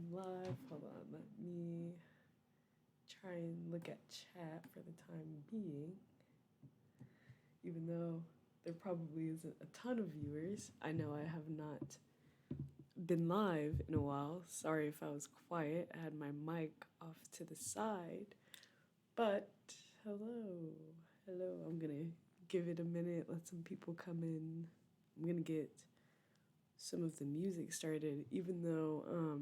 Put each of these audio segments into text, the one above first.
I'm live. Hold on, let me try and look at chat for the time being. Even though there probably isn't a ton of viewers, I know I have not been live in a while. Sorry if I was quiet. I had my mic off to the side. But hello. Hello. I'm gonna give it a minute, let some people come in. I'm gonna get some of the music started, even though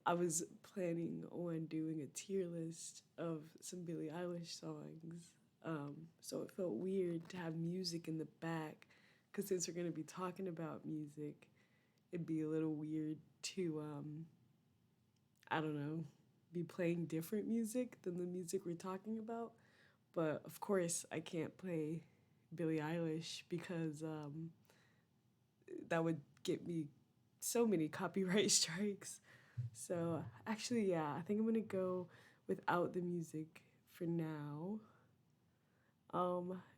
I was planning on doing a tier list of some Billie Eilish songs. So it felt weird to have music in the back, because since we're going to be talking about music, it'd be a little weird to, I don't know, be playing different music than the music we're talking about. But of course, I can't play Billie Eilish because that would get me so many copyright strikes. So actually, yeah, I think I'm gonna go without the music for now.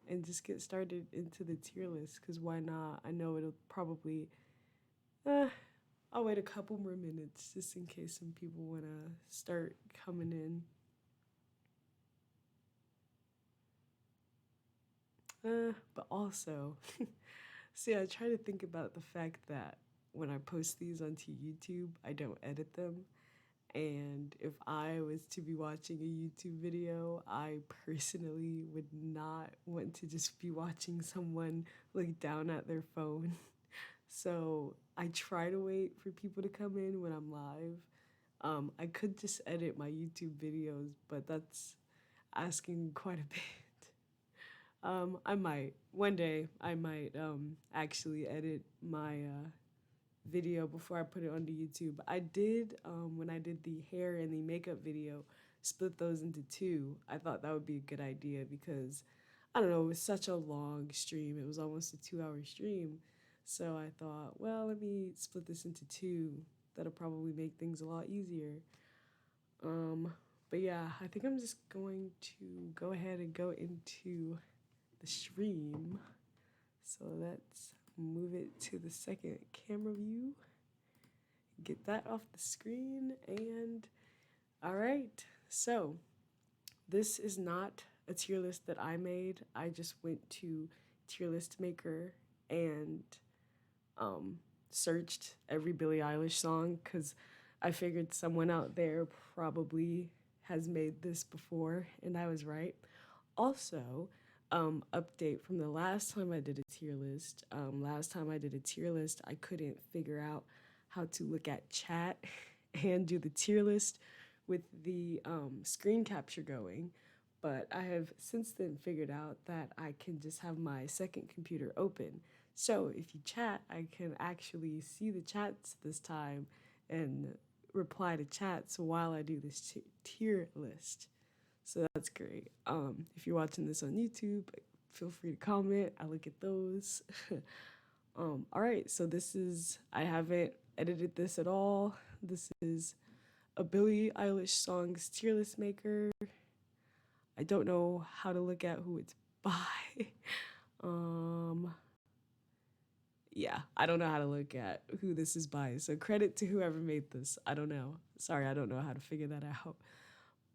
And just get started into the tier list, because why not? I know it'll probably, I'll wait a couple more minutes just in case some people wanna start coming in. But also, see, I try to think about the fact that when I post these onto YouTube, I don't edit them. And if I was to be watching a YouTube video, I personally would not want to just be watching someone look down at their phone. So I try to wait for people to come in when I'm live. I could just edit my YouTube videos, but that's asking quite a bit. I might. One day, I might actually edit my video before I put it onto YouTube. I did, when I did the hair and the makeup video, split those into two. I thought that would be a good idea because, I don't know, it was such a long stream. It was almost a 2-hour stream. So I thought, well, let me split this into two. That'll probably make things a lot easier. But yeah, I think I'm just going to go ahead and go into the stream. So let's move it to the second camera view. Get that off the screen. And all right, so this is not a tier list that I made. I just went to Tier List Maker and searched every Billie Eilish song, because I figured someone out there probably has made this before, and I was right. Also, update from the last time I did a tier list. Last time I did a tier list, I couldn't figure out how to look at chat and do the tier list with the screen capture going. But I have since then figured out that I can just have my second computer open. So if you chat, I can actually see the chats this time and reply to chats while I do this tier list. So that's great. If you're watching this on YouTube, feel free to comment. I look at those. All right, so I haven't edited this at all. This is a Billie Eilish songs tier list maker. I don't know how to look at who it's by. Yeah, I don't know how to look at who this is by. So credit to whoever made this. I don't know. Sorry, I don't know how to figure that out.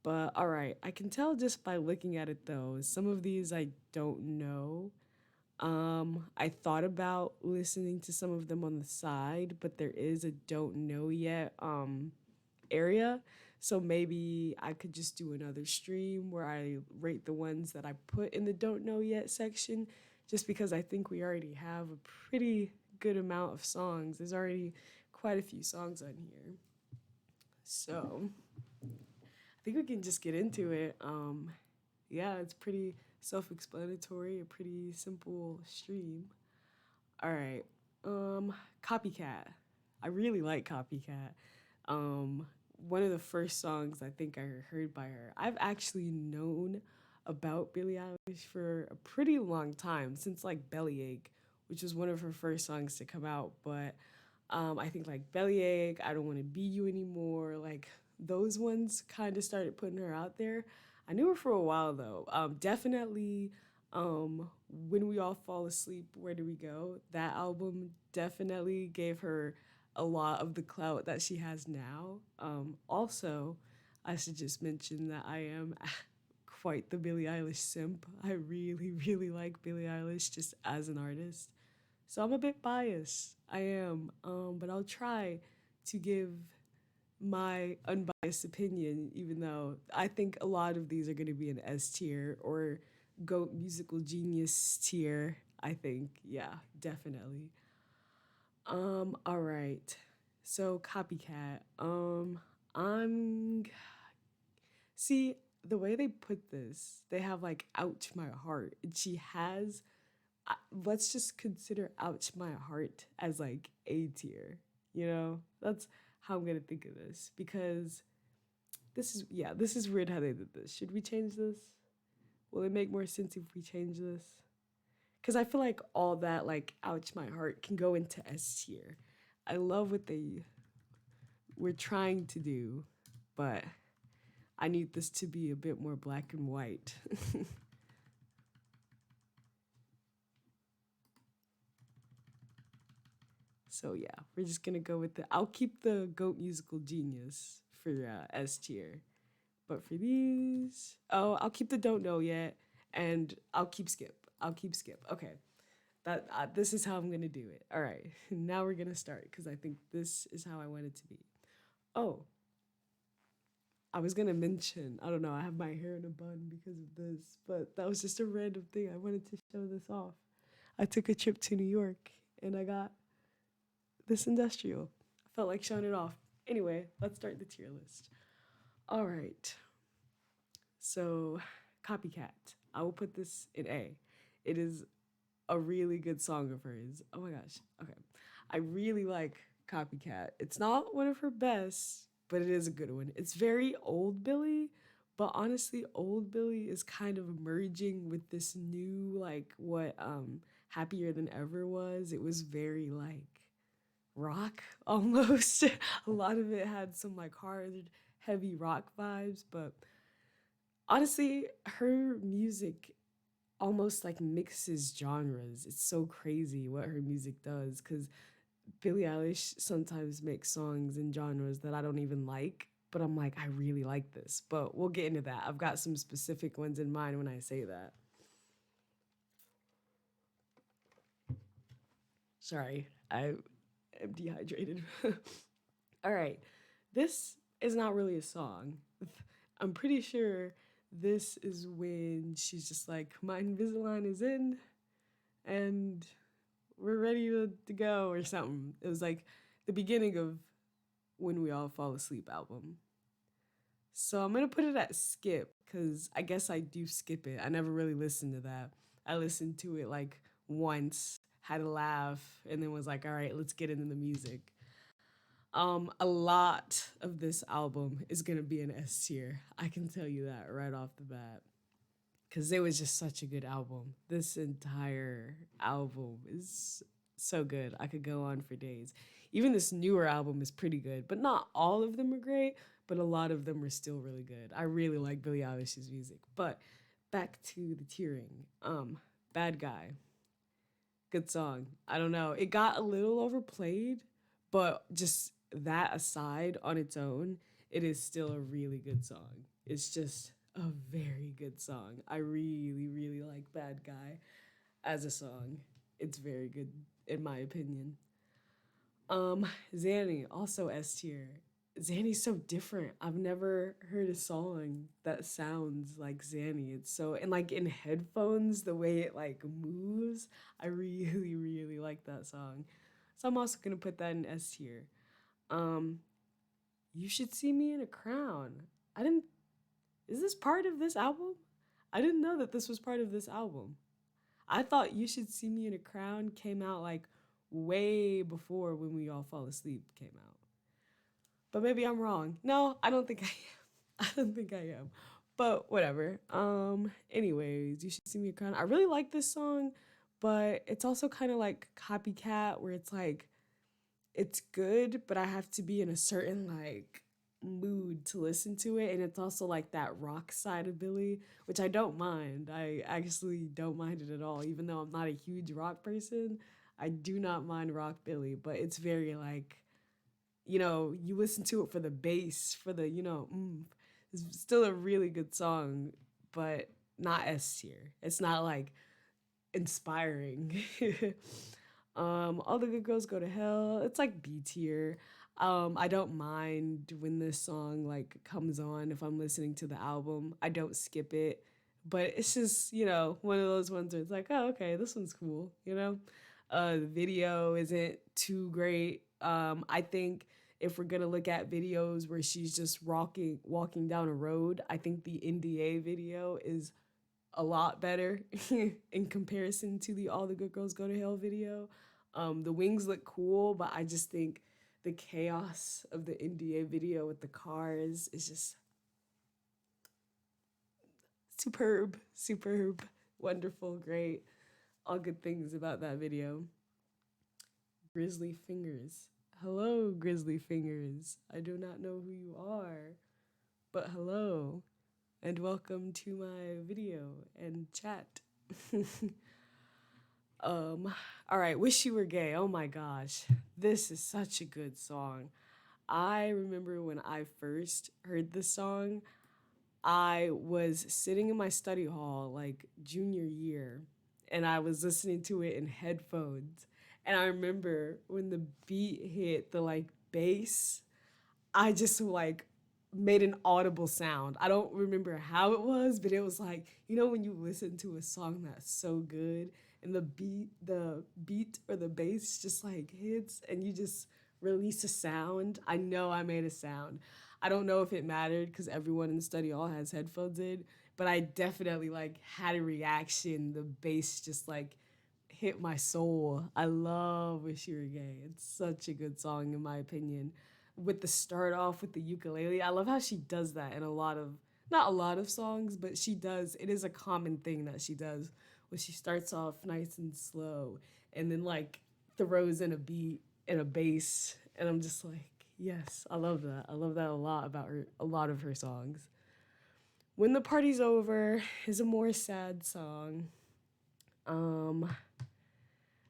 But all right, I can tell just by looking at it though. Some of these I don't know. I thought about listening to some of them on the side, but there is a don't know yet area. So maybe I could just do another stream where I rate the ones that I put in the don't know yet section, just because I think we already have a pretty good amount of songs. There's already quite a few songs on here. So I think we can just get into it. Yeah, it's pretty self-explanatory, a pretty simple stream. All right. Copycat. I really like Copycat. One of the first songs I think I heard by her. I've actually known about Billie Eilish for a pretty long time, since like Bellyache, which was one of her first songs to come out. But I think like Bellyache, I Don't Want to Be You Anymore, like those ones kind of started putting her out there. I knew her for a while though. Definitely When We All Fall Asleep, Where Do We Go? That album definitely gave her a lot of the clout that she has now. Also, I should just mention that I am quite the Billie Eilish simp. I really, really like Billie Eilish just as an artist. So I'm a bit biased. I am. But I'll try to give my unbiased opinion, even though I think a lot of these are going to be an S tier or GOAT musical genius tier. I think, yeah, definitely. All right. So Copycat. I'm see the way they put this. They have like "ouch my heart," and she has. Let's just consider "ouch my heart" as like A tier. That's how I'm gonna think of this because this is weird how they did this. Should we change this? Will it make more sense if we change this? Because I feel like all that like "ouch my heart" can go into S tier. I love what they were trying to do, but I need this to be a bit more black and white. So yeah, we're just gonna go with the. I'll keep the GOAT musical genius for S tier, but for these, oh, I'll keep the don't know yet, and I'll keep skip. I'll keep skip. Okay, that this is how I'm gonna do it. All right, now we're gonna start because I think this is how I want it to be. Oh, I was gonna mention. I don't know. I have my hair in a bun because of this, but that was just a random thing. I wanted to show this off. I took a trip to New York and I got this industrial. I felt like showing it off. Anyway, let's start the tier list. All right. So, Copycat. I will put this in A. It is a really good song of hers. Oh my gosh. Okay. I really like Copycat. It's not one of her best, but it is a good one. It's very old Billie, but honestly, old Billie is kind of merging with this new like what Happier Than Ever was. It was very like rock almost. A lot of it had some like hard, heavy rock vibes, but honestly, her music almost like mixes genres. It's so crazy what her music does because Billie Eilish sometimes makes songs in genres that I don't even like, but I'm like, I really like this. But we'll get into that. I've got some specific ones in mind when I say that. Sorry, I am dehydrated. All right. This is not really a song. I'm pretty sure this is when she's just like, my Invisalign is in and we're ready to go or something. It was like the beginning of When We All Fall Asleep album. So I'm going to put it at skip because I guess I do skip it. I never really listened to that. I listened to it like once, had a laugh, and then was like, all right, let's get into the music. A lot of this album is gonna be an S tier. I can tell you that right off the bat. Cause it was just such a good album. This entire album is so good. I could go on for days. Even this newer album is pretty good, but not all of them are great, but a lot of them are still really good. I really like Billie Eilish's music. But back to the tiering. Bad Guy. Good song. I don't know. It got a little overplayed, but just that aside on its own, it is still a really good song. It's just a very good song. I really, really like Bad Guy as a song. It's very good in my opinion. Zanny, also S tier. Zanny's so different. I've never heard a song that sounds like Zanny. It's so and like in headphones, the way it like moves, I really, really like that song. So I'm also gonna put that in S tier. Um, You Should See Me in a Crown. I didn't Is this part of this album? I didn't know that this was part of this album. I thought You Should See Me in a Crown came out like way before When We All Fall Asleep came out. But maybe I'm wrong. No, I don't think I am. I don't think I am. But whatever. Anyways, You Should See Me in a Crown. I really like this song, but it's also kind of like Copycat where it's like it's good, but I have to be in a certain like mood to listen to it. And it's also like that rock side of Billy, which I don't mind. I actually don't mind it at all, even though I'm not a huge rock person. I do not mind rock Billy, but it's very like you listen to it for the bass, for the, it's still a really good song, but not S tier. It's not like inspiring. All the good girls go to hell. It's like B tier. I don't mind when this song like comes on if I'm listening to the album. I don't skip it, but it's just one of those ones where it's like, oh, okay, this one's cool. The video isn't too great. I think if we're gonna look at videos where she's just walking down a road, I think the NDA video is a lot better in comparison to the All the Good Girls Go to Hell video. The wings look cool, but I just think the chaos of the NDA video with the cars is just superb, superb, wonderful, great. All good things about that video. Grizzly Fingers. Hello, Grizzly Fingers. I do not know who you are, but hello, and welcome to my video and chat. All right, Wish You Were Gay. Oh my gosh, this is such a good song. I remember when I first heard this song, I was sitting in my study hall like junior year, and I was listening to it in headphones. And I remember when the beat hit the like bass, I just like made an audible sound. I don't remember how it was, but it was like, when you listen to a song that's so good and the beat or the bass just like hits and you just release a sound. I know I made a sound. I don't know if it mattered because everyone in the study all has headphones in, but I definitely like had a reaction. The bass just like hit my soul. I love Wish You Were Gay. It's such a good song in my opinion. With the start off with the ukulele, I love how she does that in not a lot of songs, but she does. It is a common thing that she does when she starts off nice and slow and then like throws in a beat and a bass, and I'm just like, yes, I love that. I love that a lot about her. A lot of her songs. When the Party's Over is a more sad song. Um,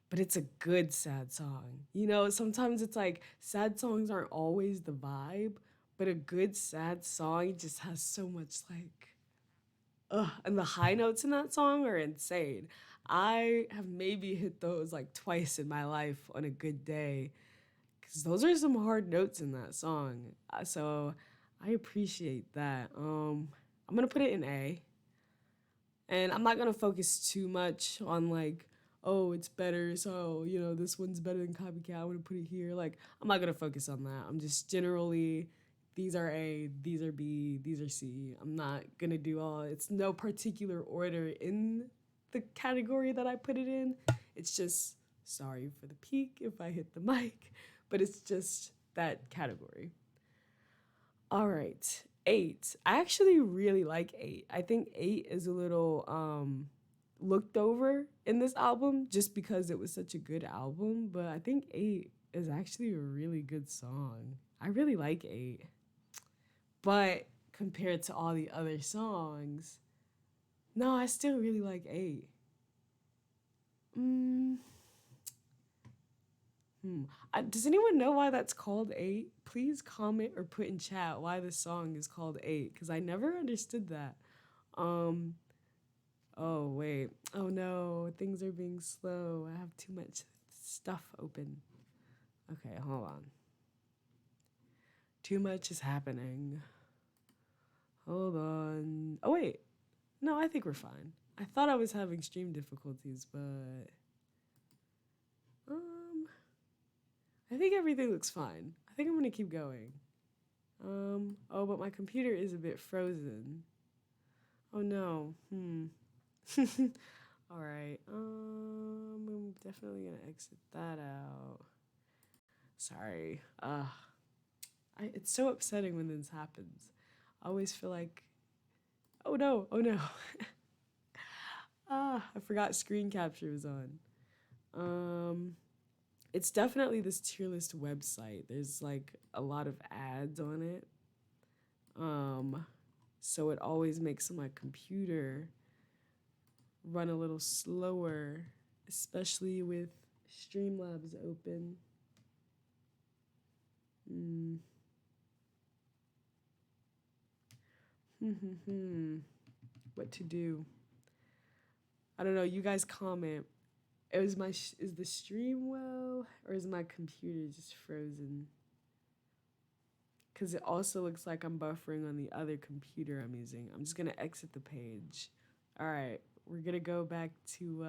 but it's a good sad song. Sometimes it's like sad songs aren't always the vibe, but a good sad song just has so much like, and the high notes in that song are insane. I have maybe hit those like twice in my life on a good day because those are some hard notes in that song. So I appreciate that. I'm gonna put it in A. And I'm not gonna focus too much on like, oh, it's better, so this one's better than Copycat. I'm gonna put it here. Like, I'm not gonna focus on that. I'm just generally, these are A, these are B, these are C. I'm not gonna do all. It's no particular order in the category that I put it in. It's just sorry for the peak if I hit the mic, but it's just that category. All right. 8. I actually really like 8. I think 8 is a little looked over in this album just because it was such a good album, but I think 8 is actually a really good song. I really like 8. But compared to all the other songs, no, I still really like 8. Mm, does anyone know why that's called 8? Please comment or put in chat why the song is called 8, because I never understood that. Um, oh, wait. Oh, no. Things are being slow. I have too much stuff open. Okay, hold on. Too much is happening. Hold on. Oh, wait. No, I think we're fine. I thought I was having stream difficulties, but I think everything looks fine. I think I'm gonna keep going. Oh, but my computer is a bit frozen. Oh no. All right. I'm definitely gonna exit that out. Sorry. It's so upsetting when this happens. I always feel like, oh no, oh no. I forgot screen capture was on. It's definitely this tier list website. There's like a lot of ads on it. So it always makes my computer run a little slower, especially with Streamlabs open. Mm. What to do? I don't know. You guys comment. Is the stream well, or is my computer just frozen? Because it also looks like I'm buffering on the other computer I'm using. I'm just gonna exit the page. All right, we're gonna go back to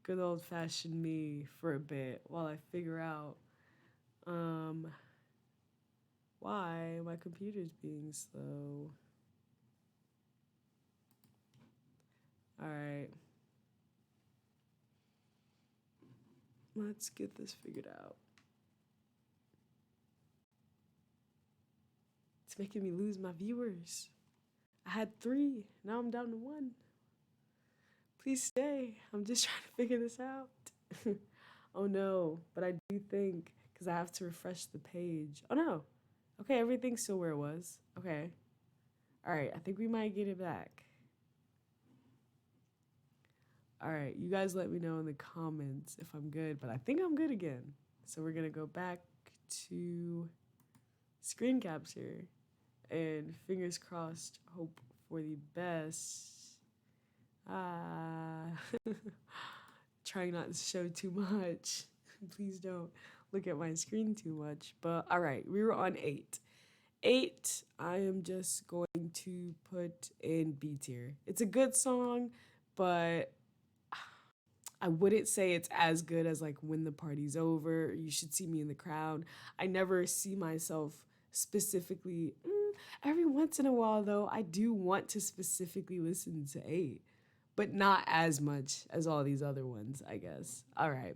good old fashioned me for a bit while I figure out um, why my computer's being slow. All right, let's get this figured out. It's making me lose my viewers. I had three, now I'm down to one. Please stay. I'm just trying to figure this out. Oh no, but I do think because I have to refresh the page. Oh no. Okay, everything's still where it was. Okay. All right, I think we might get it back. All right, you guys let me know in the comments if I'm good, but I think I'm good again. So we're going to go back to screen capture and fingers crossed, hope for the best. Ah, trying not to show too much. Please don't look at my screen too much. But all right, we were on 8. 8, I am just going to put in B tier. It's a good song, but I wouldn't say it's as good as like When the Party's Over, You Should See Me in the Crowd. I never see myself specifically. Every once in a while, though, I do want to specifically listen to 8, but not as much as all these other ones, I guess. All right.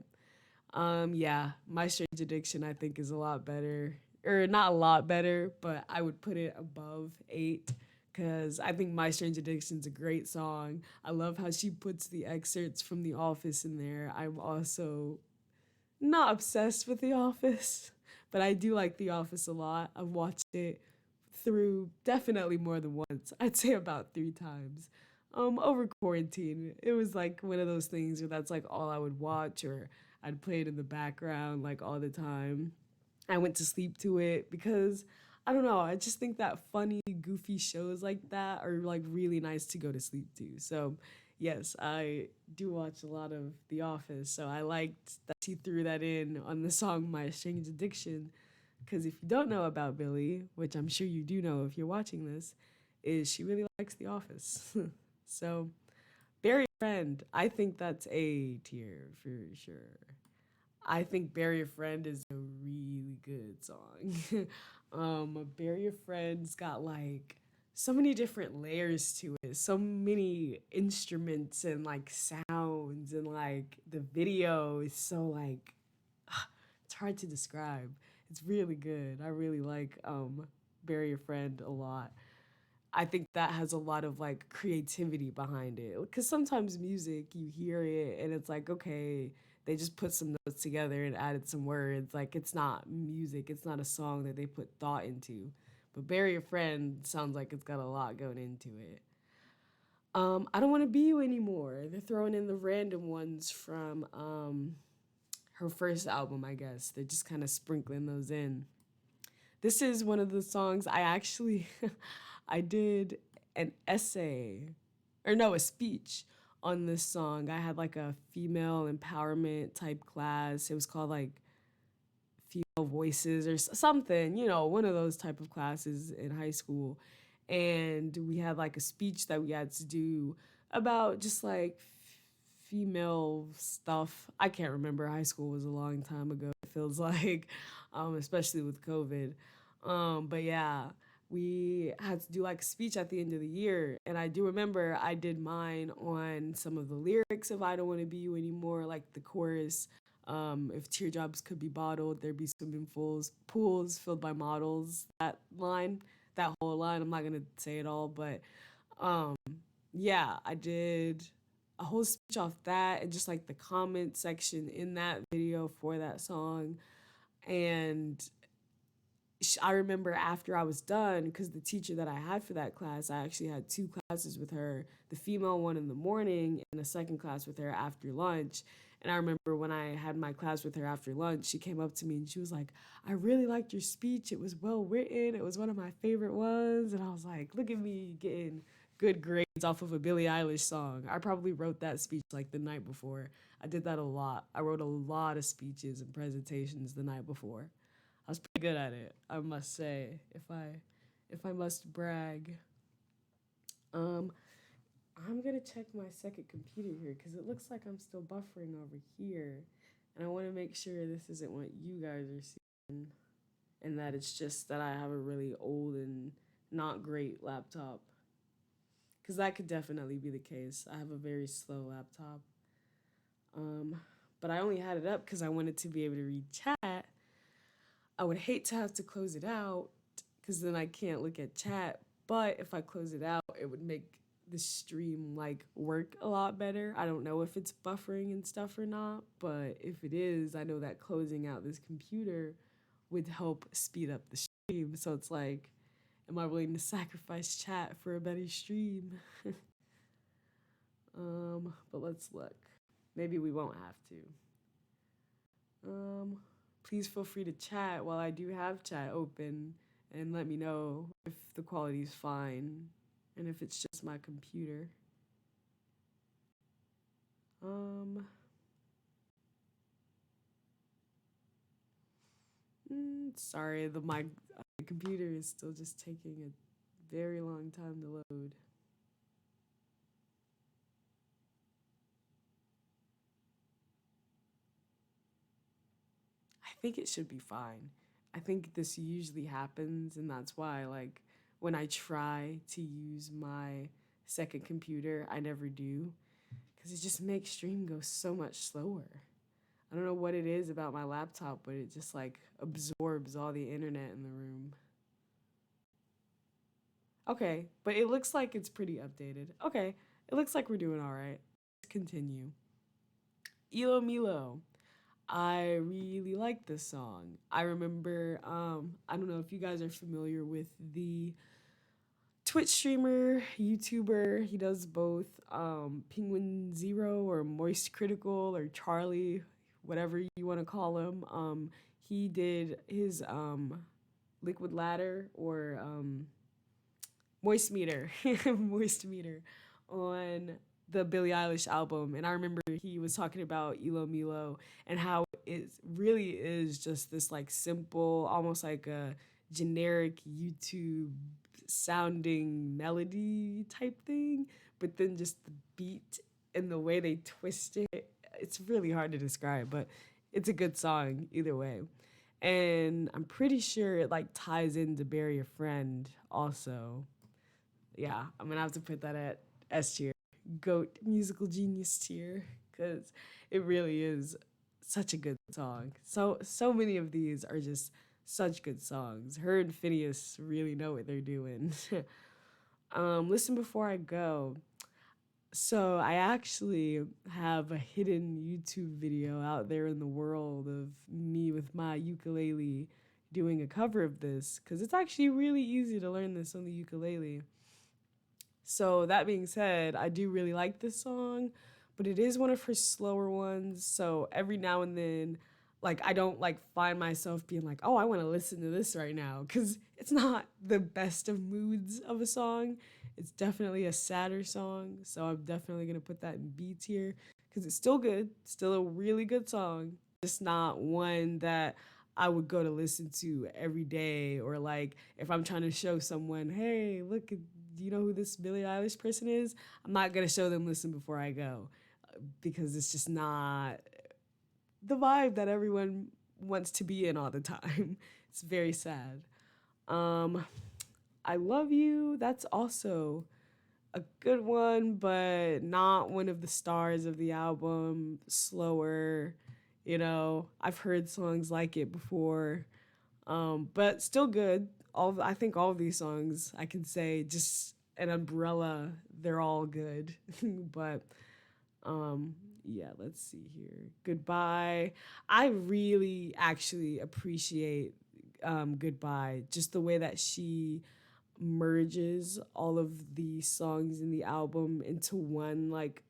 Yeah, My Strange Addiction I think is a lot better. Or not a lot better, but I would put it above 8 because I think My Strange Addiction's a great song. I love how she puts the excerpts from The Office in there. I'm also not obsessed with The Office, but I do like The Office a lot. I've watched it through definitely more than once. I'd say about 3 times. Over quarantine, it was like one of those things where that's like all I would watch, or I'd play it in the background like all the time. I went to sleep to it because I don't know, I just think that funny, goofy shows like that are like really nice to go to sleep to. So, yes, I do watch a lot of The Office. So I liked that she threw that in on the song My Strange Addiction. Because if you don't know about Billie, which I'm sure you do know if you're watching this, is she really likes The Office. So, Barry Friend, I think that's A tier for sure. I think Bury a Friend is a really good song. Bury a Friend's got like so many different layers to it, so many instruments and like sounds, and like the video is so like it's hard to describe. It's really good. I really like Bury a Friend a lot. I think that has a lot of like creativity behind it. Because sometimes music, you hear it and it's like, okay, they just put some notes together and added some words. Like it's not music, it's not a song that they put thought into. But Bury a Friend sounds like it's got a lot going into it. I Don't Want to Be You Anymore. They're throwing in the random ones from her first album, I guess. They're just kind of sprinkling those in. This is one of the songs I actually I did an essay, or no, a speech on this song. I had like a female empowerment type class. It was called like Female Voices or something, one of those type of classes in high school. And we had like a speech that we had to do about just like female stuff. I can't remember. High school was a long time ago, it feels like, especially with COVID. But yeah, we had to do like a speech at the end of the year. And I do remember I did mine on some of the lyrics of I Don't Want to Be You Anymore, like the chorus. If teardrops could be bottled, there'd be swimming pools filled by models. That whole line, I'm not going to say it all, but um, yeah, I did a whole speech off that and just like the comment section in that video for that song. And I remember after I was done, because the teacher that I had for that class, I actually had 2 classes with her, the female one in the morning and a second class with her after lunch. And I remember when I had my class with her after lunch, she came up to me and she was like, I really liked your speech. It was well written. It was one of my favorite ones. And I was like, look at me getting good grades off of a Billie Eilish song. I probably wrote that speech like the night before. I did that a lot. I wrote a lot of speeches and presentations the night before. I was pretty good at it, I must say, if I must brag. Um, I'm gonna check my second computer here because it looks like I'm still buffering over here, and I want to make sure this isn't what you guys are seeing, and that it's just that I have a really old and not great laptop, because that could definitely be the case. I have a very slow laptop, um, but I only had it up because I wanted to be able to read chat. I would hate to have to close it out because then I can't look at chat. But if I close it out, it would make the stream like work a lot better. I don't know if it's buffering and stuff or not, but if it is, I know that closing out this computer would help speed up the stream. So it's like, am I willing to sacrifice chat for a better stream? But let's look. Maybe we won't have to. Um, Please feel free to chat while I do have chat open and let me know if the quality's fine and if it's just my computer. Um, Sorry, my computer is still just taking a very long time to load. I think it should be fine. I think this usually happens, and that's why, like, when I try to use my second computer, I never do, because it just makes stream go so much slower. I don't know what it is about my laptop, but it just like absorbs all the internet in the room. Okay, but it looks like it's pretty updated. Okay, it looks like we're doing all right. Let's continue. Elo Milo. I really like this song. I remember, I don't know if you guys are familiar with the Twitch streamer, YouTuber. He does both Penguin Zero or Moist Critical or Charlie, whatever you want to call him. He did his Liquid Ladder or Moist Meter, Moist Meter on the Billie Eilish album. And I remember he was talking about Elo Milo and how it really is just this like simple, almost like a generic YouTube sounding melody type thing, but then just the beat and the way they twist it, it's really hard to describe, but it's a good song either way. And I'm pretty sure it like ties into Bury a Friend also. Yeah, I'm gonna have to put that at S tier, GOAT musical genius tier, because it really is such a good song. So many of these are just such good songs. Her and Phineas really know what they're doing. Listen before I go. So I actually have a hidden YouTube video out there in the world of me with my ukulele doing a cover of this because it's actually really easy to learn this on the ukulele. So that being said, I do really like this song, but it is one of her slower ones. So every now and then, like I don't like find myself being like, "Oh, I want to listen to this right now," cuz it's not the best of moods of a song. It's definitely a sadder song, so I'm definitely going to put that in B tier cuz it's still good, still a really good song. Just not one that I would go to listen to every day or like if I'm trying to show someone, "Hey, look at do you know who this Billie Eilish person is?" I'm not gonna show them listen before I go because it's just not the vibe that everyone wants to be in all the time. It's very sad. Um, I Love You. That's also a good one, but not one of the stars of the album. Slower, I've heard songs like it before, but still good. I think all of these songs I can say just an umbrella. They're all good, but um, yeah. Let's see here. Goodbye. I really actually appreciate Goodbye. Just the way that she merges all of the songs in the album into one like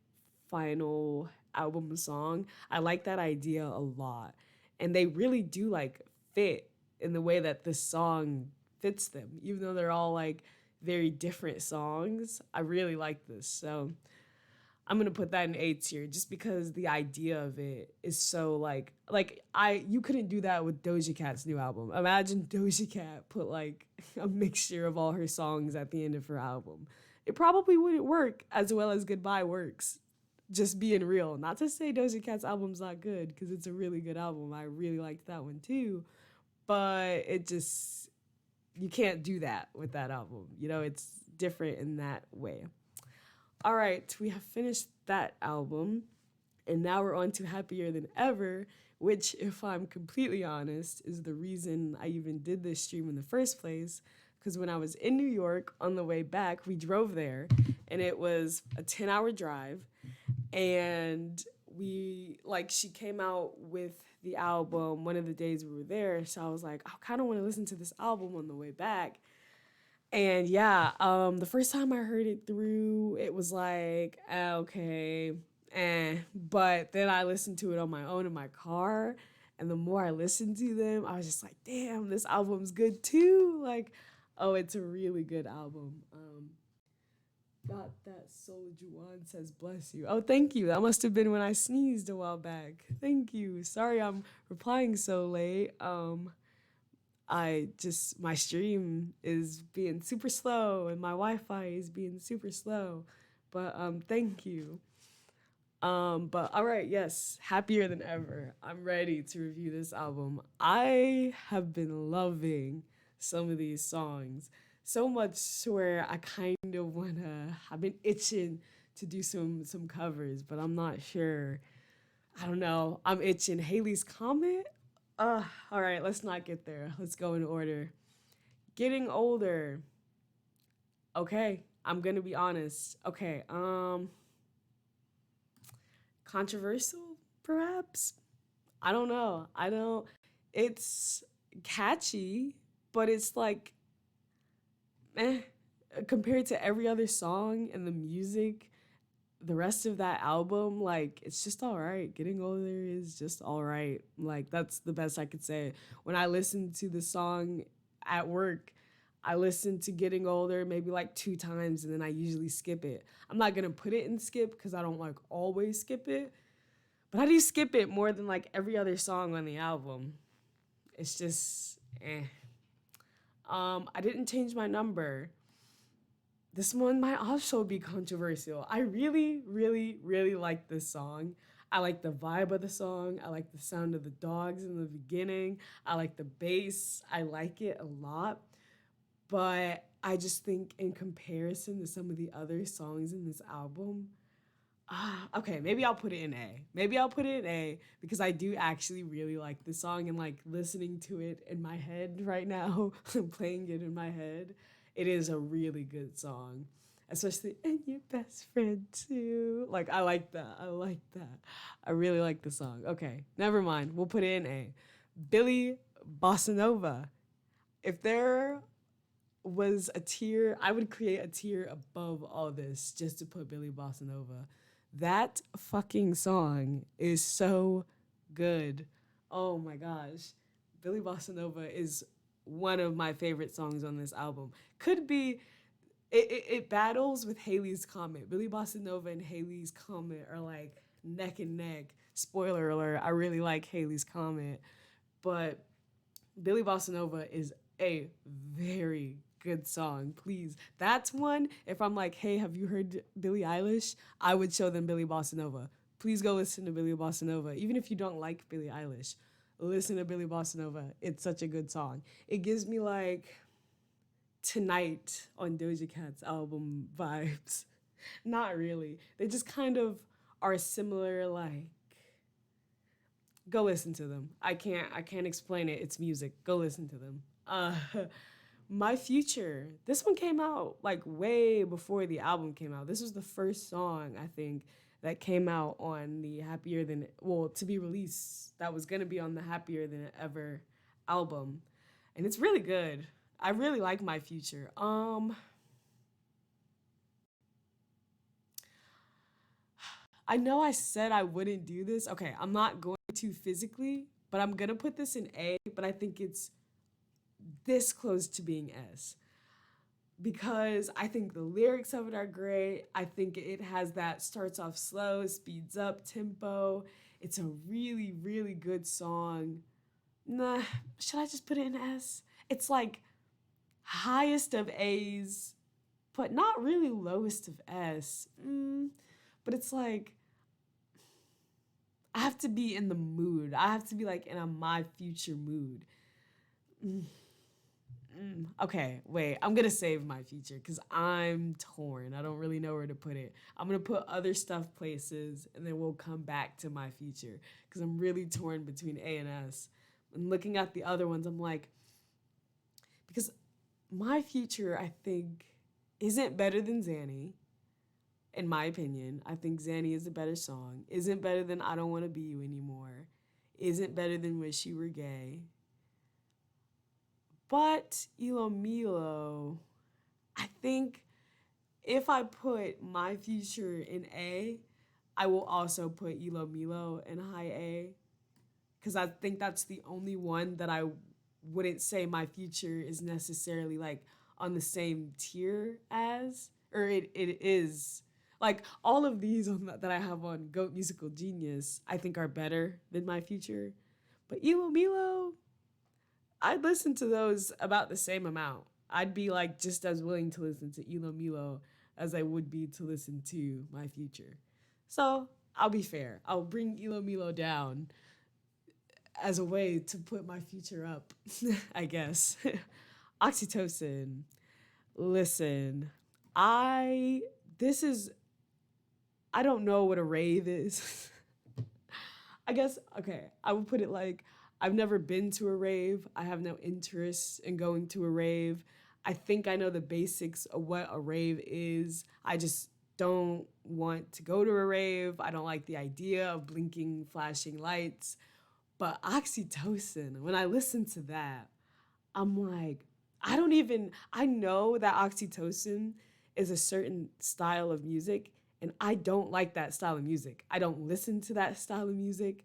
final album song. I like that idea a lot. And they really do like fit in the way that this song fits them, even though they're all like very different songs. I really like this. So I'm gonna put that in A tier just because the idea of it is so like I you couldn't do that with Doja Cat's new album. Imagine Doja Cat put like a mixture of all her songs at the end of her album. It probably wouldn't work as well as Goodbye works. Just being real. Not to say Doja Cat's album's not good, because it's a really good album. I really liked that one too. But it just you can't do that with that album. You know, it's different in that way. All right, we have finished that album, and now we're on to Happier Than Ever, which, if I'm completely honest, is the reason I even did this stream in the first place. Because when I was in New York on the way back, we drove there, and it was a 10-hour drive. And she came out with the album one of the days we were there. So I was like, I kind of want to listen to this album on the way back. And yeah, the first time I heard it through, it was like, okay, eh. But then I listened to it on my own in my car. And the more I listened to them, I was just like, damn, this album's good too. Like, oh, it's a really good album. Got that Soul Juwan says, bless you. Oh, thank you. That must have been when I sneezed a while back. Thank you. Sorry I'm replying so late. My stream is being super slow and my Wi-Fi is being super slow. But thank you. But all right, yes, Happier Than Ever. I'm ready to review this album. I have been loving some of these songs so much to where I kind of I've been itching to do some covers, but I'm not sure. I don't know. I'm itching. Haley's Comet. All right, let's not get there. Let's go in order. Getting older. Okay, I'm gonna be honest. Okay, controversial, perhaps. I don't know. I don't. It's catchy, but it's like, eh, compared to every other song and the music. The rest of that album, like, it's just all right. Getting older is just all right. Like, that's the best I could say. When I listen to the song at work, I listen to Getting Older maybe like 2 times, and then I usually skip it. I'm not gonna put it in skip because I don't like always skip it, but I do skip it more than like every other song on the album. It's just eh. I didn't change my number. This one might also be controversial. I really, really, really like this song. I like the vibe of the song. I like the sound of the dogs in the beginning. I like the bass. I like it a lot. But I just think in comparison to some of the other songs in this album, okay, maybe I'll put it in A. Maybe I'll put it in A because I do actually really like this song, and like listening to it in my head right now, I'm playing it in my head. It is a really good song, especially and your best friend too. Like I like that. I like that. I really like the song. Okay, never mind. We'll put it in A. Billie Bossa Nova. If there was a tier, I would create a tier above all this just to put Billie Bossa Nova. That fucking song is so good. Oh my gosh. Billie Bossa Nova is one of my favorite songs on this album. Could be, it battles with Haley's Comet. Billie Bossa Nova and Haley's Comet are like neck and neck. Spoiler alert, I really like Haley's Comet. But Billie Bossa Nova is a very good song. Please. That's one, if I'm like, hey, have you heard Billie Eilish? I would show them Billie Bossa Nova. Please go listen to Billie Bossa Nova. Even if you don't like Billie Eilish, listen to Billie Bossa Nova. It's such a good song. It gives me like Tonight on Doja Cat's album vibes. Not really. They just kind of are similar, like, go listen to them. I can't explain it. It's music. Go listen to them. My Future. This one came out like way before the album came out. This was the first song, I think, that came out on the to be released, that was gonna be on the Happier Than Ever album. And it's really good. I really like My Future. I know I said I wouldn't do this. Okay, I'm not going to physically, but I'm gonna put this in A, but I think it's this close to being S because I think the lyrics of it are great. I think it has that starts off slow, speeds up tempo. It's a really, really good song. Nah, should I just put it in S? It's like highest of A's, but not really lowest of S. But it's like I have to be in the mood. I have to be like in a my future mood. Mm, Okay, wait. I'm gonna save my future because I'm torn. I don't really know where to put it. I'm gonna put other stuff places, and then we'll come back to my future because I'm really torn between A and S. And looking at the other ones, I'm like, because my future, I think, isn't better than Zanny. In my opinion, I think Zanny is a better song. Isn't better than I Don't Want to Be You Anymore. Isn't better than Wish You Were Gay. But Elo Milo, I think if I put my future in A, I will also put Elo Milo in high A. Because I think that's the only one that I wouldn't say my future is necessarily like on the same tier as, or it is. Like all of these that I have on Goat Musical Genius, I think are better than my future. But Elo Milo, I'd listen to those about the same amount. I'd be like just as willing to listen to Elo Milo as I would be to listen to my future. So I'll be fair. I'll bring Elo Milo down as a way to put my future up, I guess. Oxytocin. Listen, I this is I don't know what a rave is. I guess okay, I would put it like I've never been to a rave. I have no interest in going to a rave. I think I know the basics of what a rave is. I just don't want to go to a rave. I don't like the idea of blinking, flashing lights. But oxytocin, when I listen to that, I'm like, I know that oxytocin is a certain style of music, and I don't like that style of music. I don't listen to that style of music,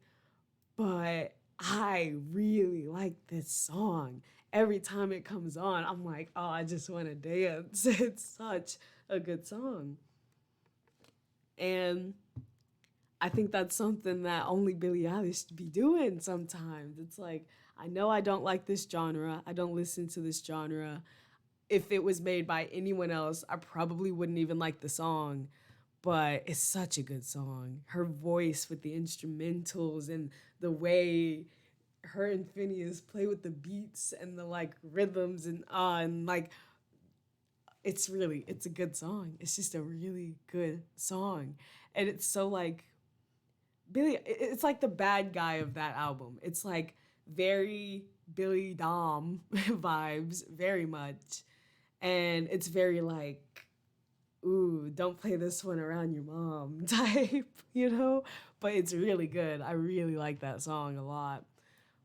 but I really like this song. Every time it comes on, I'm like, oh, I just want to dance. It's such a good song. And I think that's something that only Billie Eilish be doing sometimes. It's like, I know I don't like this genre. I don't listen to this genre. If it was made by anyone else, I probably wouldn't even like the song. But it's such a good song. Her voice with the instrumentals and the way her and Phineas play with the beats and the like rhythms and like it's a good song. It's just a really good song. And it's so like Billy, it's like the bad guy of that album. It's like very Billy Dom vibes, very much. And it's very like, ooh, don't play this one around your mom type, you know? But it's really good. I really like that song a lot.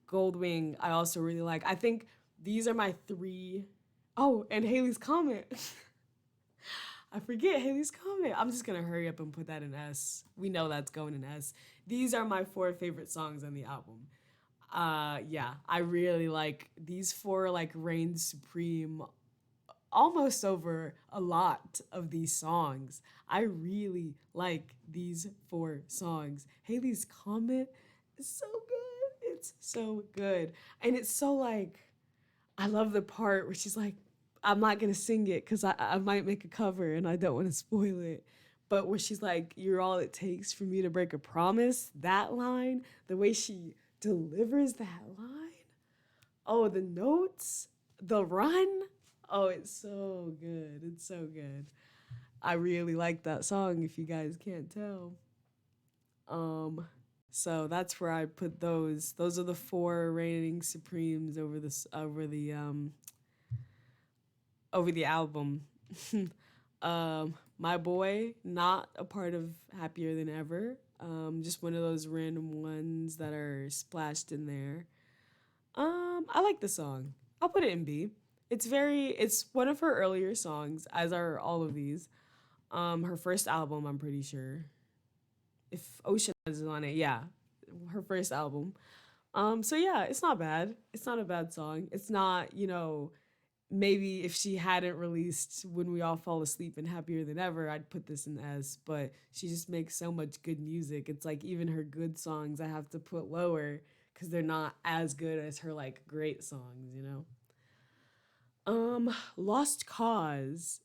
Goldwing, I also really like. I think these are my three. Oh, and Haley's Comet. I forget Haley's Comet. I'm just gonna hurry up and put that in S. We know that's going in S. These are my four favorite songs on the album. Yeah, I really like these four. Like reign supreme, almost over a lot of these songs. I really like these four songs. Haley's Comet is so good. It's so good, and it's so like I love the part where she's like, I'm not gonna sing it because I might make a cover and I don't want to spoil it. But where she's like, you're all it takes for me to break a promise, that line, the way she delivers that line. Oh, the notes, the run. Oh, it's so good. It's so good. I really like that song if you guys can't tell. Um so that's where I put those. Those are the four reigning supremes over the album. My Boy, not a part of Happier Than Ever. Just one of those random ones that are splashed in there. I like the song. I'll put it in B. It's one of her earlier songs, as are all of these. Her first album, I'm pretty sure. if Ocean Eyes is on it, yeah, her first album. So yeah, it's not bad. It's not a bad song. It's not, maybe if she hadn't released When We All Fall Asleep and Happier Than Ever, I'd put this in S, but she just makes so much good music. It's like even her good songs I have to put lower because they're not as good as her like great songs. Lost Cause.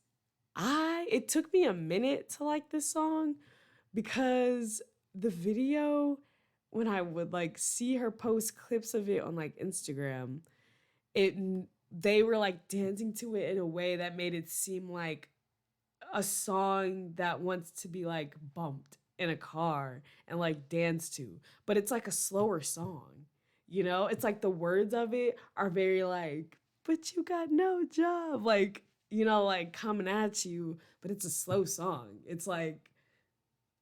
It took me a minute to like this song because the video, when I would like see her post clips of it on like Instagram, it they were like dancing to it in a way that made it seem like a song that wants to be like bumped in a car and like danced to, but it's like a slower song. It's like the words of it are very like, but you got no job, like, like coming at you, but it's a slow song. It's like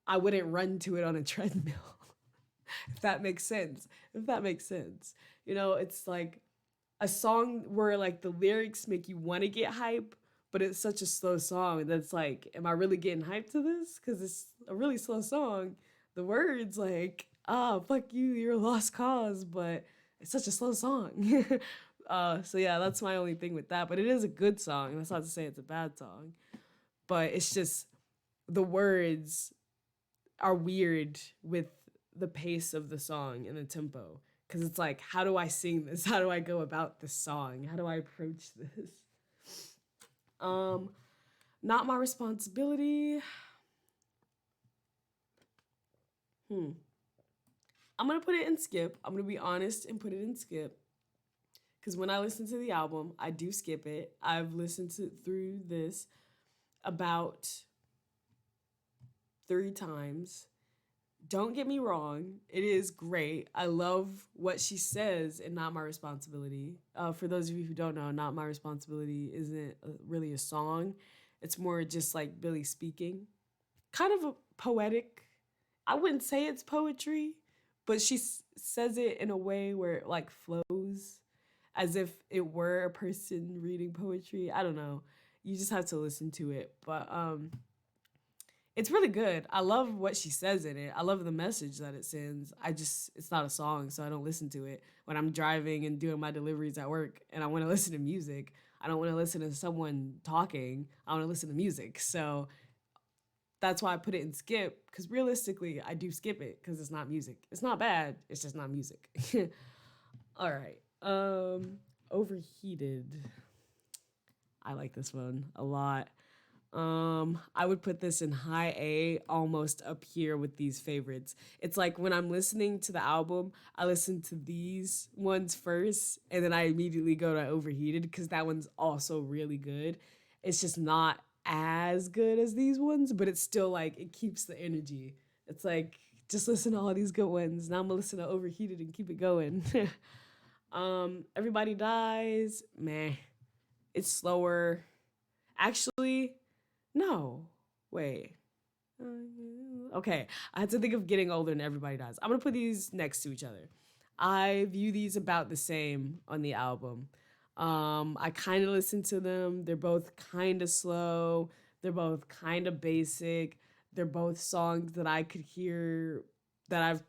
I wouldn't run to it on a treadmill. If that makes sense. If that makes sense. It's like a song where like the lyrics make you want to get hype, but it's such a slow song that's like, am I really getting hyped to this? Because it's a really slow song. The words like, fuck you, you're a lost cause, but it's such a slow song. So yeah, that's my only thing with that. But it is a good song. That's not to say it's a bad song, but it's just the words are weird with the pace of the song and the tempo. Because it's like, how do I sing this? How do I go about this song? How do I approach this? Not My Responsibility. I'm gonna put it in skip. I'm gonna be honest and put it in skip. Because when I listen to the album, I do skip it. I've listened through this about 3 times. Don't get me wrong, it is great. I love what she says in Not My Responsibility. For those of you who don't know, Not My Responsibility isn't really a song. It's more just like Billie speaking. Kind of a poetic. I wouldn't say it's poetry, but she says it in a way where it like flows as if it were a person reading poetry. I don't know. You just have to listen to it. But it's really good. I love what she says in it. I love the message that it sends. It's not a song, so I don't listen to it when I'm driving and doing my deliveries at work and I want to listen to music. I don't want to listen to someone talking. I want to listen to music. So that's why I put it in skip, because realistically, I do skip it because it's not music. It's not bad. It's just not music. All right. Overheated. I like this one a lot. I would put this in high A, almost up here with these favorites. It's like when I'm listening to the album, I listen to these ones first, and then I immediately go to Overheated because that one's also really good. It's just not as good as these ones, but it's still like, it keeps the energy. It's like, just listen to all these good ones. Now I'm gonna listen to Overheated and keep it going. Everybody Dies, meh. It's slower. Actually, no, wait. Okay, I had to think of Getting Older and Everybody Dies. I'm gonna put these next to each other. I view these about the same on the album. I kind of listen to them. They're both kind of slow. They're both kind of basic. They're both songs that I could hear that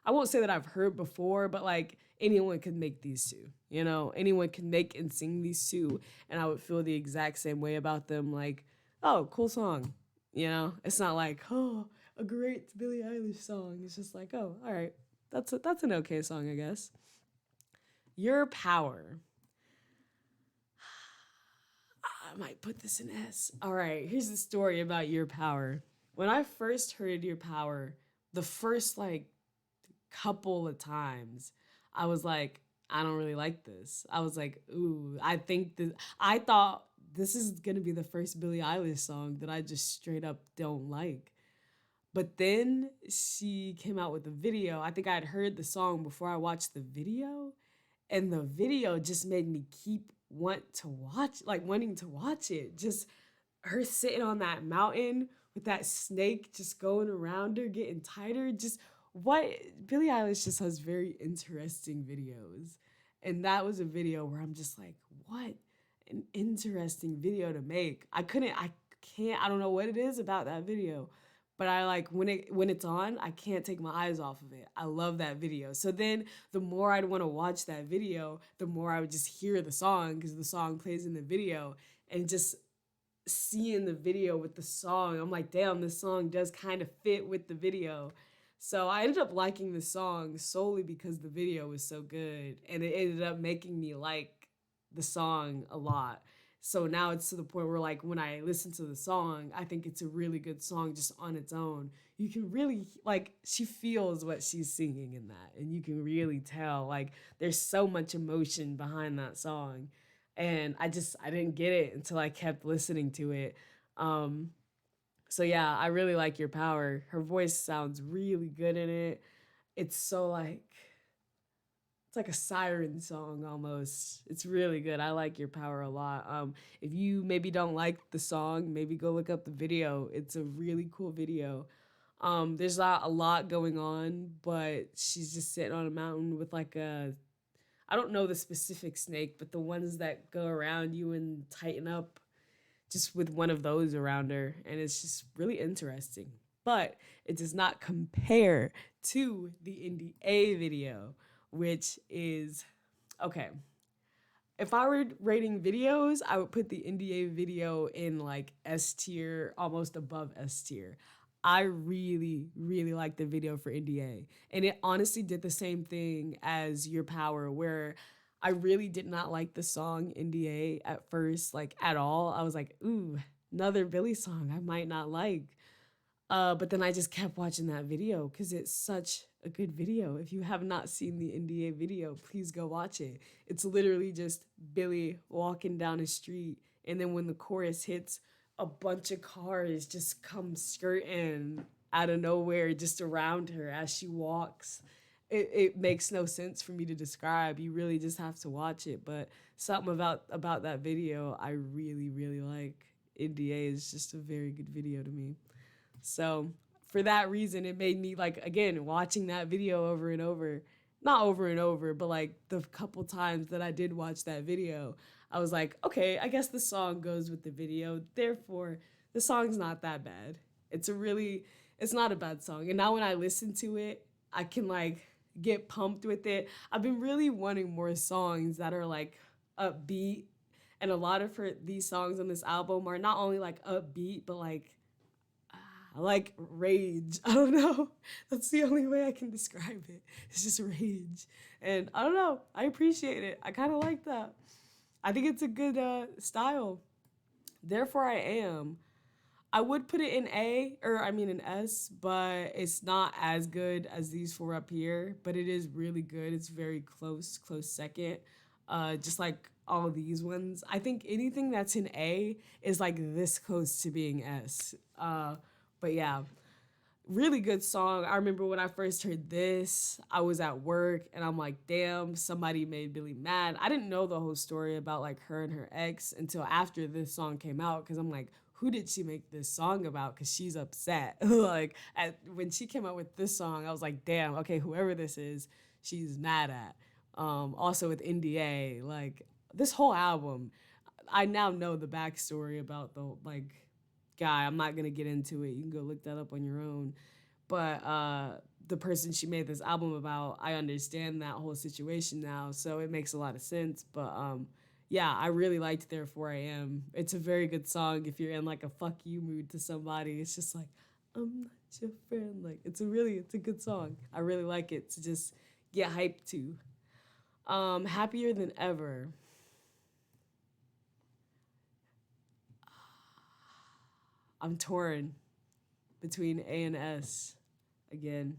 I won't say that I've heard before, but like anyone could make these two, anyone can make and sing these two, and I would feel the exact same way about them. Like, oh, cool song. It's not like, oh, a great Billie Eilish song. It's just like, oh, all right, that's an okay song, I guess. Your Power. I might put this in S. All right, here's the story about Your Power. When I first heard Your Power, the first like couple of times, I was like, I don't really like this. I was like, ooh, I thought this is gonna be the first Billie Eilish song that I just straight up don't like. But then she came out with a video. I think I had heard the song before I watched the video, and the video just made me keep wanting to watch it. Just her sitting on that mountain with that snake just going around her, getting tighter. Just what Billie Eilish just has very interesting videos. And that was a video where I'm just like, what an interesting video to make. I don't know what it is about that video, but I like when it's on, I can't take my eyes off of it. I love that video. So then the more I'd want to watch that video, the more I would just hear the song because the song plays in the video, and just seeing the video with the song, I'm like, damn, this song does kind of fit with the video. So I ended up liking the song solely because the video was so good, and it ended up making me like the song a lot. So now it's to the point where like when I listen to the song, I think it's a really good song just on its own. You can really like she feels what she's singing in that, and you can really tell like there's so much emotion behind that song. And I didn't get it until I kept listening to it. Um so yeah, I really like Your Power. Her voice sounds really good in it. It's so like it's like a siren song almost. It's really good. I like Your Power a lot. If you maybe don't like the song, maybe go look up the video. It's a really cool video. There's not a lot going on, but she's just sitting on a mountain with like a I don't know the specific snake, but the ones that go around you and tighten up, just with one of those around her. And it's just really interesting. But it does not compare to the Indie A video, which is okay. If I were rating videos, I would put the Indie A video in like S tier, almost above S tier. I really, really like the video for NDA. And it honestly did the same thing as Your Power, where I really did not like the song NDA at first, like at all. I was like, ooh, another Billie song I might not like. But then I just kept watching that video because it's such a good video. If you have not seen the NDA video, please go watch it. It's literally just Billie walking down a street, and then when the chorus hits, a bunch of cars just come skirting out of nowhere just around her as she walks. It makes no sense for me to describe. You really just have to watch it. But something about that video I really, really like. NDA is just a very good video to me. So for that reason, it made me like again watching that video over and over, not over and over, but like the couple times that I did watch that video, I was like, okay, I guess the song goes with the video. Therefore, the song's not that bad. It's not a bad song. And now when I listen to it, I can like get pumped with it. I've been really wanting more songs that are like upbeat, and a lot of these songs on this album are not only like upbeat, but like I like rage. I don't know. That's the only way I can describe it. It's just rage. And I don't know. I appreciate it. I kind of like that. I think it's a good style. Therefore, I am. I would put it in A, or I mean an S, but it's not as good as these four up here. But it is really good. It's very close second. Just like all of these ones. I think anything that's in A is like this close to being S. But yeah, really good song. I remember when I first heard this, I was at work and I'm like, damn, somebody made Billie mad. I didn't know the whole story about like her and her ex until after this song came out, because I'm like, who did she make this song about? Because she's upset. When she came out with this song, I was like, damn, okay, whoever this is, she's mad at. Also with NDA, like this whole album, I now know the backstory about the like guy. I'm not gonna get into it. You can go look that up on your own. But the person she made this album about, I understand that whole situation now, so it makes a lot of sense. But yeah, I really liked Therefore I Am. It's a very good song if you're in like a fuck you mood to somebody. It's just like, I'm not your friend. Like it's a good song. I really like it to just get hyped to. Happier Than Ever. I'm torn between A and S again.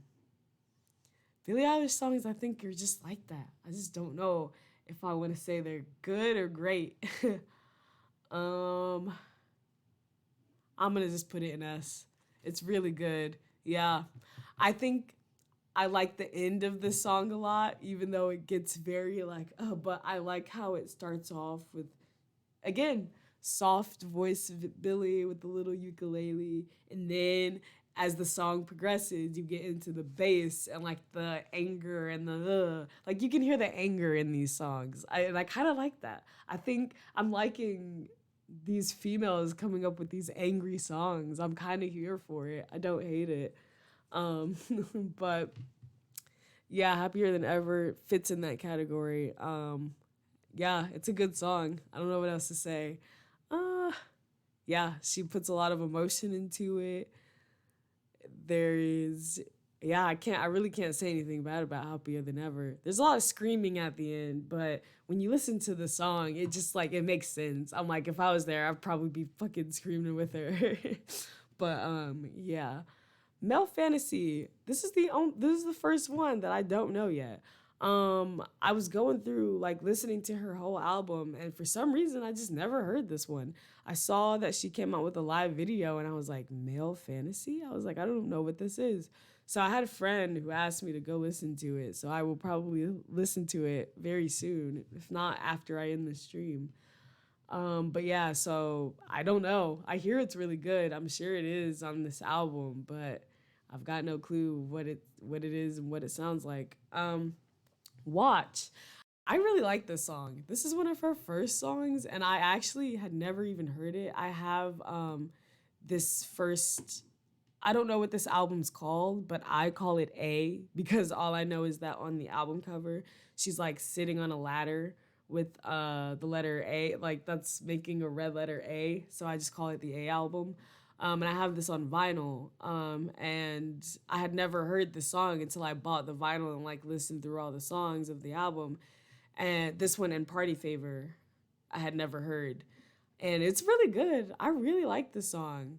Billie Eilish songs, I think, are just like that. I just don't know if I want to say they're good or great. um, I'm gonna just put it in S. It's really good. Yeah, I think I like the end of the song a lot, even though it gets very like, oh, but I like how it starts off with, again, soft voice Billie with the little ukulele, and then as the song progresses, you get into the bass and like the anger and the like you can hear the anger in these songs. And I kind of like that. I think I'm liking these females coming up with these angry songs. I'm kind of here for it. I don't hate it. Um, but yeah, happier than ever fits in that category. Yeah, it's a good song. I don't know what else to say. Uh, yeah, she puts a lot of emotion into it. There is, yeah, I really can't say anything bad about Happier Than Ever. There's a lot of screaming at the end, but when you listen to the song, it just like it makes sense. I'm like, if I was there, I'd probably be fucking screaming with her. But yeah. Male Fantasy. This is the first one that I don't know yet. I was going through like listening to her whole album, and for some reason I just never heard this one. I saw that she came out with a live video, and I was like, Male Fantasy? I was like, I don't know what this is. So I had a friend who asked me to go listen to it, so I will probably listen to it very soon, if not after I end the stream. But yeah, so I don't know. I hear it's really good. I'm sure it is on this album, but I've got no clue what it is and what it sounds like. Watch. I really like this song. This is one of her first songs, and I actually had never even heard it. I have this first. I don't know what this album's called, but I call it A because all I know is that on the album cover, she's like sitting on a ladder with the letter A, like that's making a red letter A. So I just call it the A album. And I have this on vinyl. And I had never heard the song until I bought the vinyl and like listened through all the songs of the album. And this one in Party Favor, I had never heard. And it's really good. I really like the song.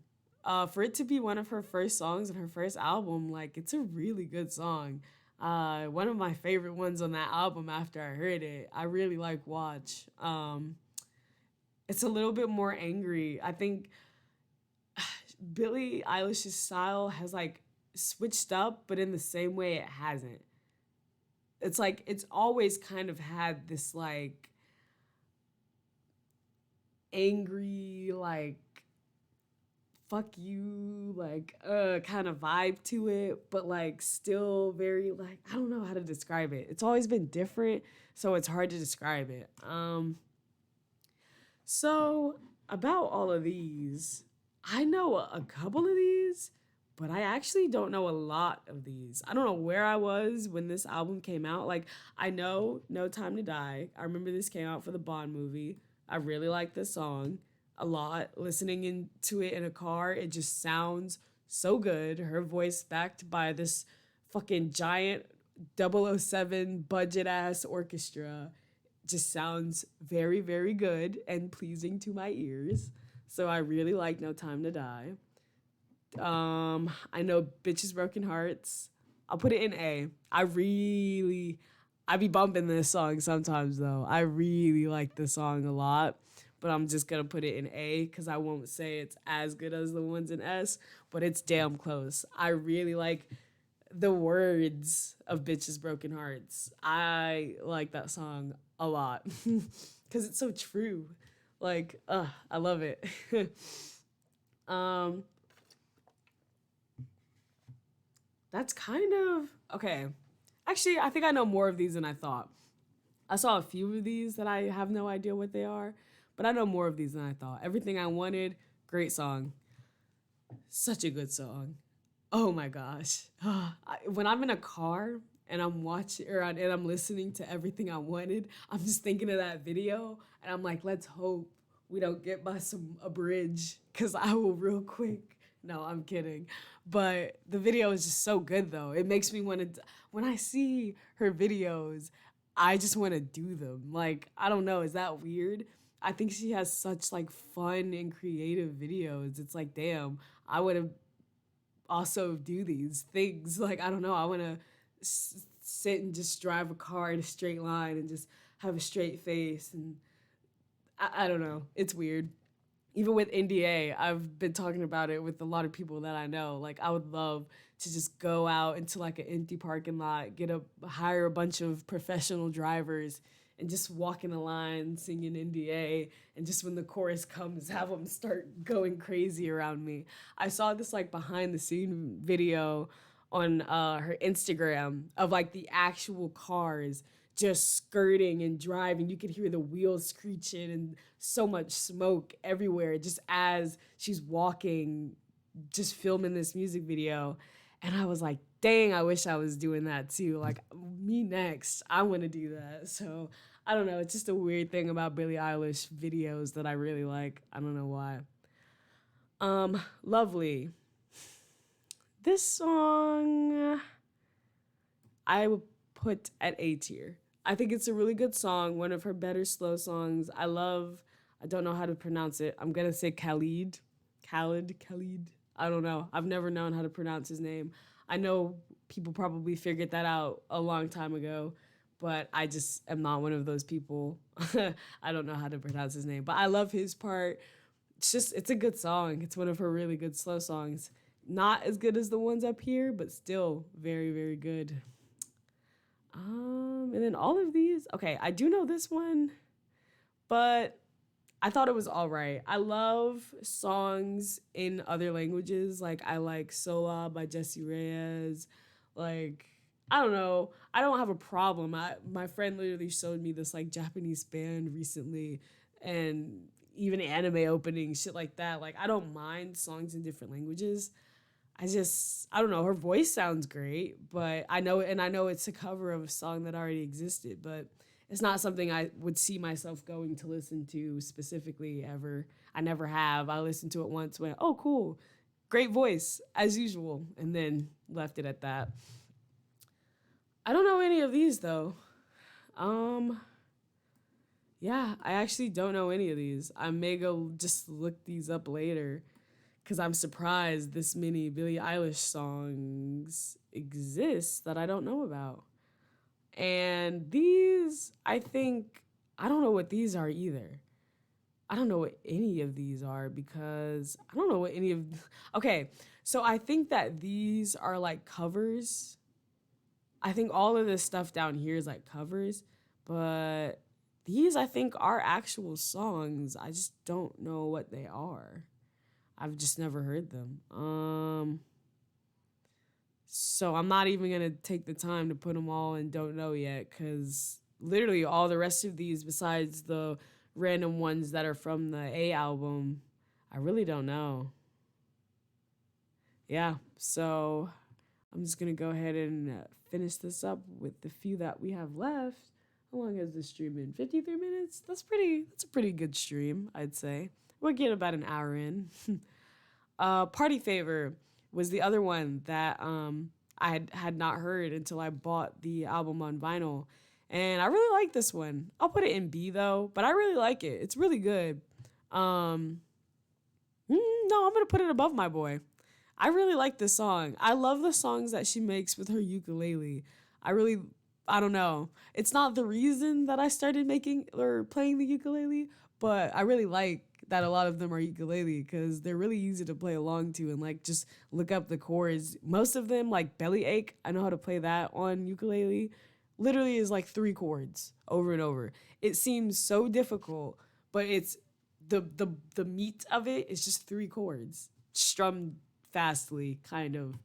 For it to be one of her first songs on her first album, like it's a really good song. One of my favorite ones on that album after I heard it. I really like Watch. It's a little bit more angry. I think Billie Eilish's style has like switched up, but in the same way it hasn't. It's like it's always kind of had this like angry, like fuck you, like kind of vibe to it, but like still very like I don't know how to describe it. It's always been different, so it's hard to describe it. So about all of these, I know a couple of these, but I actually don't know a lot of these. I don't know where I was when this album came out. Like, I know No Time to Die. I remember this came out for the Bond movie. I really like this song a lot. Listening into it in a car, it just sounds so good. Her voice backed by this fucking giant 007 budget ass orchestra just sounds very, very good and pleasing to my ears. So I really like No Time to Die. I know Bitches Broken Hearts. I'll put it in A. I be bumping this song sometimes though. I really like this song a lot, but I'm just gonna put it in A because I won't say it's as good as the ones in S, but it's damn close. I really like the words of Bitches Broken Hearts. I like that song a lot because it's so true. Like, I love it. um, that's kind of okay. Actually, I think I know more of these than I thought. I saw a few of these that I have no idea what they are, but I know more of these than I thought. Everything I Wanted, great song. Such a good song. Oh my gosh. When I'm in a car and I'm watching and I'm listening to Everything I Wanted, I'm just thinking of that video and I'm like, let's hope we don't get by a bridge because I will real quick. No, I'm kidding. But the video is just so good though. It makes me want to, when I see her videos, I just want to do them. Like, I don't know, is that weird? I think she has such like fun and creative videos. It's like, damn, I would have also do these things. Like, I don't know, I want to sit and just drive a car in a straight line and just have a straight face. And I don't know, it's weird. Even with NDA, I've been talking about it with a lot of people that I know. Like, I would love to just go out into like an empty parking lot, hire a bunch of professional drivers and just walk in a line singing NDA, and just when the chorus comes, have them start going crazy around me. I saw this like behind the scene video on her Instagram of like the actual cars just skirting and driving. You could hear the wheels screeching and so much smoke everywhere just as she's walking, just filming this music video. And I was like, dang, I wish I was doing that too. Like, me next. I want to do that. So I don't know. It's just a weird thing about Billie Eilish videos that I really like. I don't know why. Lovely. This song I would put at A tier. I think it's a really good song, one of her better slow songs. I don't know how to pronounce it. I'm going to say Khalid. Khalid. I don't know. I've never known how to pronounce his name. I know people probably figured that out a long time ago, but I just am not one of those people. I don't know how to pronounce his name, but I love his part. It's a good song. It's one of her really good slow songs. Not as good as the ones up here, but still very, very good. And then all of these, okay, I do know this one, but I thought it was all right. I love songs in other languages. Like, I like Sola by Jessie Reyes. Like, I don't know. I don't have a problem. My friend literally showed me this like Japanese band recently, and even anime openings, shit like that. Like, I don't mind songs in different languages. I don't know. Her voice sounds great, but I know it's a cover of a song that already existed, but it's not something I would see myself going to listen to specifically ever. I never have. I listened to it once, went, oh, cool, great voice, as usual, and then left it at that. I don't know any of these, though. Yeah, I actually don't know any of these. I may go just look these up later because I'm surprised this many Billie Eilish songs exist that I don't know about. And these, I don't know what these are either. I don't know what any of these are because I don't know what any of. Okay, so I think that these are like covers. I think all of this stuff down here is like covers, but these I think are actual songs. I just don't know what they are. I've just never heard them. So I'm not even gonna take the time to put them all in don't know yet, because literally all the rest of these, besides the random ones that are from the A album, I really don't know. Yeah, so I'm just gonna go ahead and finish this up with the few that we have left. How long has this stream been? 53 minutes? That's a pretty good stream, I'd say. We'll get about an hour in. Party Favor was the other one that I had not heard until I bought the album on vinyl. And I really like this one. I'll put it in B though, but I really like it. It's really good. No, I'm going to put it above My Boy. I really like this song. I love the songs that she makes with her ukulele. I don't know. It's not the reason that I started making or playing the ukulele, but I really like that a lot of them are ukulele because they're really easy to play along to and like just look up the chords. Most of them, like Bellyache, I know how to play that on ukulele. Literally is like 3 chords over and over. It seems so difficult, but it's the meat of it is just 3 chords strummed fastly, kind of.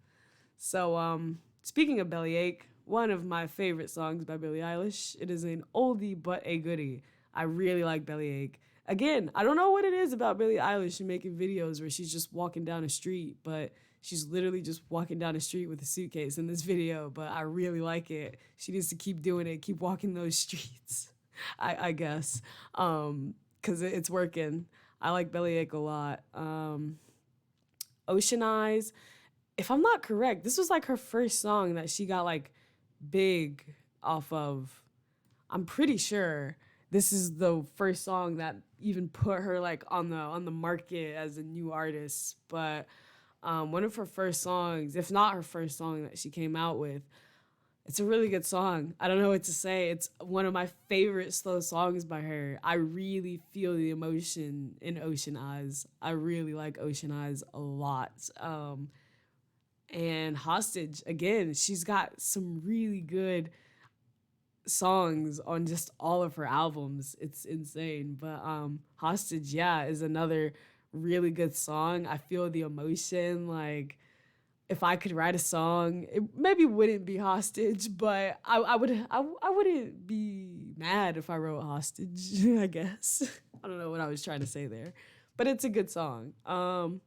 So speaking of Bellyache, one of my favorite songs by Billie Eilish. It is an oldie but a goodie. I really like Bellyache. Again, I don't know what it is about Billie Eilish and making videos where she's just walking down a street, but she's literally just walking down a street with a suitcase in this video, but I really like it. She needs to keep doing it, keep walking those streets, I guess, because it's working. I like Bellyache a lot. Ocean Eyes, if I'm not correct, this was like her first song that she got like big off of. I'm pretty sure this is the first song that even put her like on the market as a new artist. But one of her first songs, if not her first song that she came out with, it's a really good song. I don't know what to say. It's one of my favorite slow songs by her. I really feel the emotion in Ocean Eyes. I really like Ocean Eyes a lot. And Hostage, again, she's got some really good songs on just all of her albums. It's insane. But Hostage, yeah, is another really good song. I feel the emotion. Like, if I could write a song, it maybe wouldn't be Hostage, but I wouldn't be mad if I wrote Hostage, I guess. I don't know what I was trying to say there. But it's a good song. And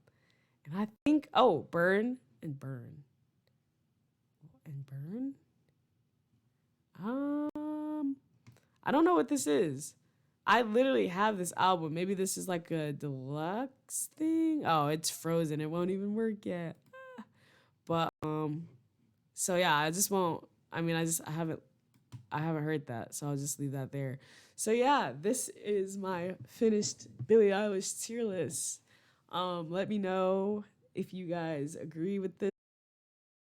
I think Burn and Burn. And Burn? Um I don't know what this is. I literally have this album. Maybe this is like a deluxe thing. Oh, it's frozen. It won't even work yet. But so yeah, I just won't. I mean, I haven't heard that, so I'll just leave that there. So yeah, this is my finished Billie Eilish tier list. Let me know if you guys agree with this.